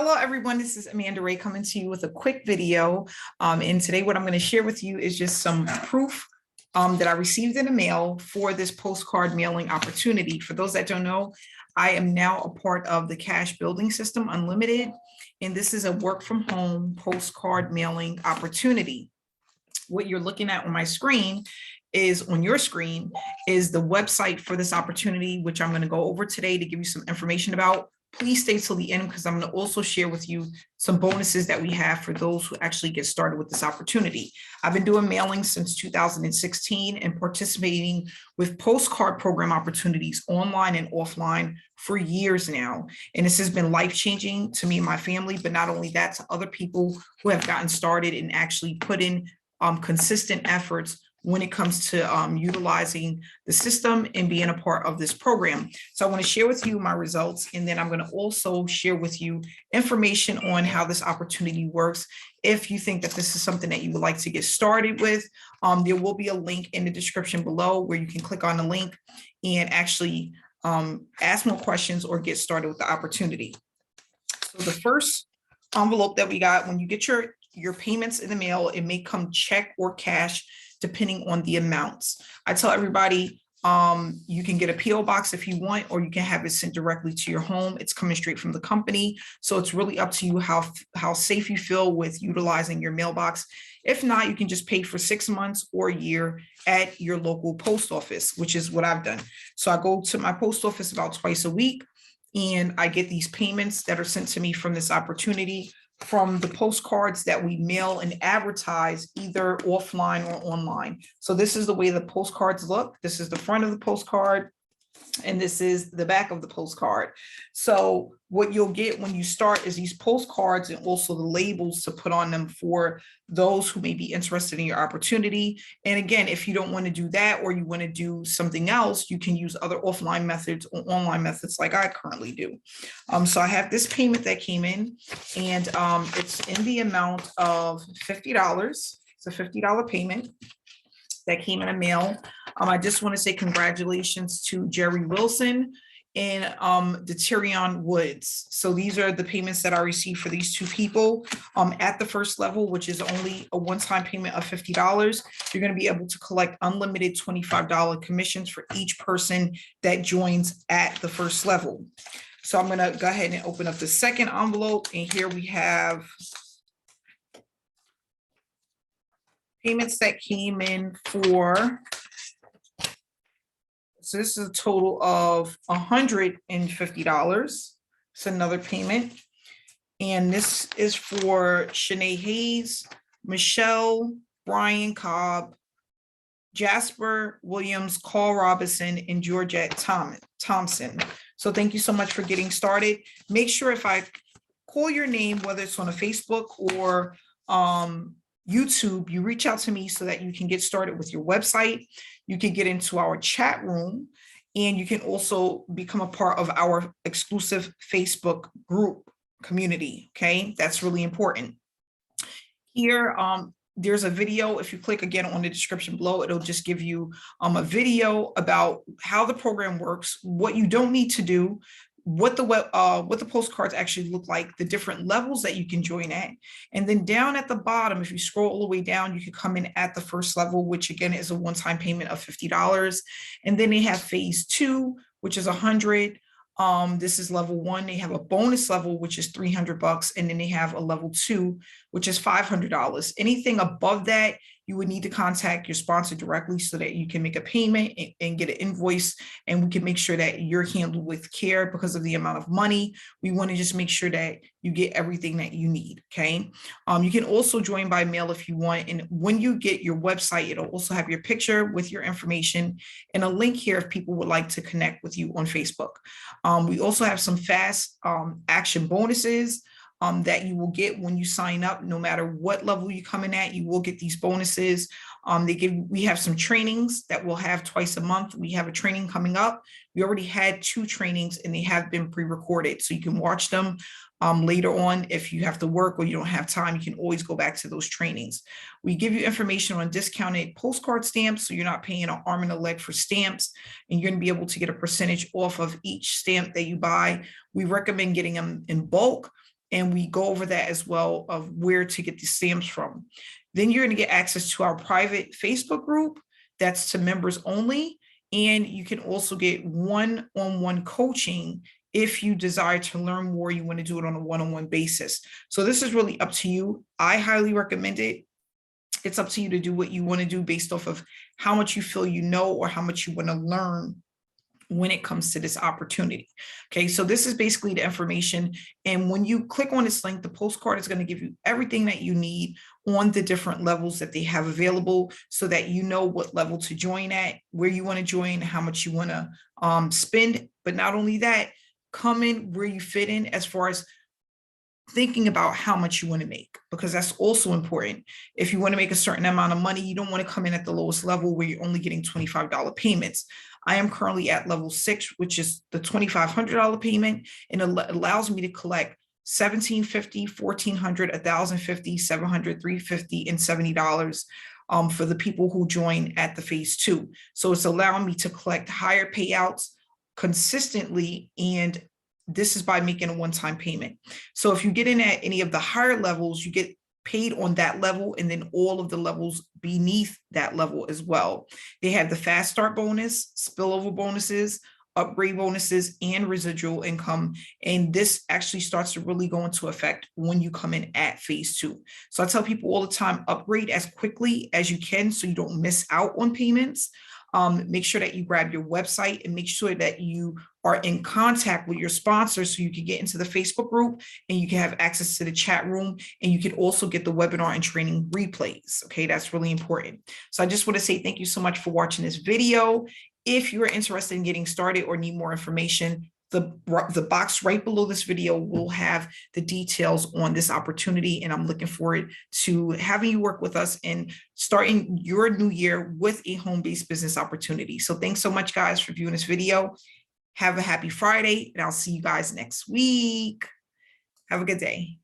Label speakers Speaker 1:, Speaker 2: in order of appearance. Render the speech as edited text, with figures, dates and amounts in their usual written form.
Speaker 1: Hello, everyone. This is Amanda Ray coming to you with a quick video. And today what I'm going to share with you is just some proof that I received in the mail for this postcard mailing opportunity. For those that don't know, I am now a part of the Cash Building System Unlimited, and this is a work from home postcard mailing opportunity. What you're looking at on my screen is on your screen is the website for this opportunity, which I'm going to go over today to give you some information about. Please stay till the end because I'm going to also share with you some bonuses that we have for those who actually get started with this opportunity. I've been doing mailing since 2016 and participating with postcard program opportunities online and offline for years now. And this has been life-changing to me and my family, but not only that, to other people who have gotten started and actually put in consistent efforts when it comes to utilizing the system and being a part of this program. So I want to share with you my results, and then I'm going to also share with you information on how this opportunity works. If you think that this is something that you would like to get started with, there will be a link in the description below where you can click on the link and actually ask more questions or get started with the opportunity. So the first envelope that we got, when you get your payments in the mail, it may come check or cash, depending on the amounts. I tell everybody, you can get a PO box if you want, or you can have it sent directly to your home. It's coming straight from the company. So it's really up to you how safe you feel with utilizing your mailbox. If not, you can just pay for 6 months or a year at your local post office, which is what I've done. So I go to my post office about twice a week, and I get these payments that are sent to me from this opportunity, from the postcards that we mail and advertise either offline or online. So this is the way the postcards look. This is the front of the postcard, and this is the back of the postcard. So what you'll get when you start is these postcards and also the labels to put on them for those who may be interested in your opportunity. And again, if you don't want to do that, or you want to do something else, you can use other offline methods or online methods like I currently do. So I have this payment that came in, and it's in the amount of $50. It's a $50 payment that came in a mail. I just want to say congratulations to Jerry Wilson and the Tyrion Woods. So these are the payments that I received for these two people. At the first level, which is only a one-time payment of $50, you're going to be able to collect unlimited $25 commissions for each person that joins at the first level. So I'm going to go ahead and open up the second envelope, and here we have payments that came in for, so this is a total of $150. It's another payment. And this is for Shanae Hayes, Michelle, Brian Cobb, Jasper Williams, Carl Robinson, and Georgette Thompson. So thank you so much for getting started. Make sure if I call your name, whether it's on a Facebook or YouTube, you reach out to me so that you can get started with your website. You can get into our chat room, and you can also become a part of our exclusive Facebook group community. Okay, that's really important. Here, there's a video. If you click again on the description below, it'll just give you a video about how the program works, what you don't need to do, what the postcards actually look like, the different levels that you can join at. And then down at the bottom, if you scroll all the way down, you can come in at the first level, which again is a one-time payment of $50. And then they have phase 2, which is $100. This is level 1. They have a bonus level, which is $300, and then they have a level 2, which is $500. Anything above that, you would need to contact your sponsor directly so that you can make a payment and get an invoice, and we can make sure that you're handled with care because of the amount of money. We want to just make sure that you get everything that you need. Okay. You can also join by mail if you want. And when you get your website, it'll also have your picture with your information and a link here if people would like to connect with you on Facebook. We also have some fast action bonuses that you will get when you sign up. No matter what level you come in at, you will get these bonuses. We have some trainings that we'll have twice a month. We have a training coming up. We already had 2 trainings, and they have been pre-recorded, so you can watch them later on. If you have to work or you don't have time, you can always go back to those trainings. We give you information on discounted postcard stamps, so you're not paying an arm and a leg for stamps, and you're going to be able to get a percentage off of each stamp that you buy. We recommend getting them in bulk. and we go over that as well of where to get the stamps from. Then you're going to get access to our private Facebook group that's to members only. And you can also get one-on-one coaching if you desire to learn more, you want to do it on a one-on-one basis. So this is really up to you. I highly recommend it. It's up to you to do what you want to do based off of how much you feel you know or how much you want to learn when it comes to this opportunity. Okay, so this is basically the information. And when you click on this link, the postcard is going to give you everything that you need on the different levels that they have available so that you know what level to join at, where you want to join, how much you want to spend. But not only that, come in where you fit in as far as thinking about how much you want to make, because that's also important. If you want to make a certain amount of money, you don't want to come in at the lowest level where you're only getting $25 payments. I am currently at level 6, which is the $2,500 payment, and it allows me to collect $1,750, $1,400, $1,050, $700, $350, and $70 for the people who join at the phase 2. So it's allowing me to collect higher payouts consistently, and this is by making a one-time payment. So if you get in at any of the higher levels, you get paid on that level, and then all of the levels beneath that level as well. They have the fast start bonus, spillover bonuses, upgrade bonuses, and residual income. And this actually starts to really go into effect when you come in at phase 2. So I tell people all the time, upgrade as quickly as you can so you don't miss out on payments. Make sure that you grab your website and make sure that you are in contact with your sponsors so you can get into the Facebook group and you can have access to the chat room, and you can also get the webinar and training replays. Okay, that's really important. So I just want to say thank you so much for watching this video. If you are interested in getting started or need more information, the box right below this video will have the details on this opportunity, and I'm looking forward to having you work with us and starting your new year with a home-based business opportunity. So thanks so much, guys, for viewing this video. Have a happy Friday, and I'll see you guys next week. Have a good day.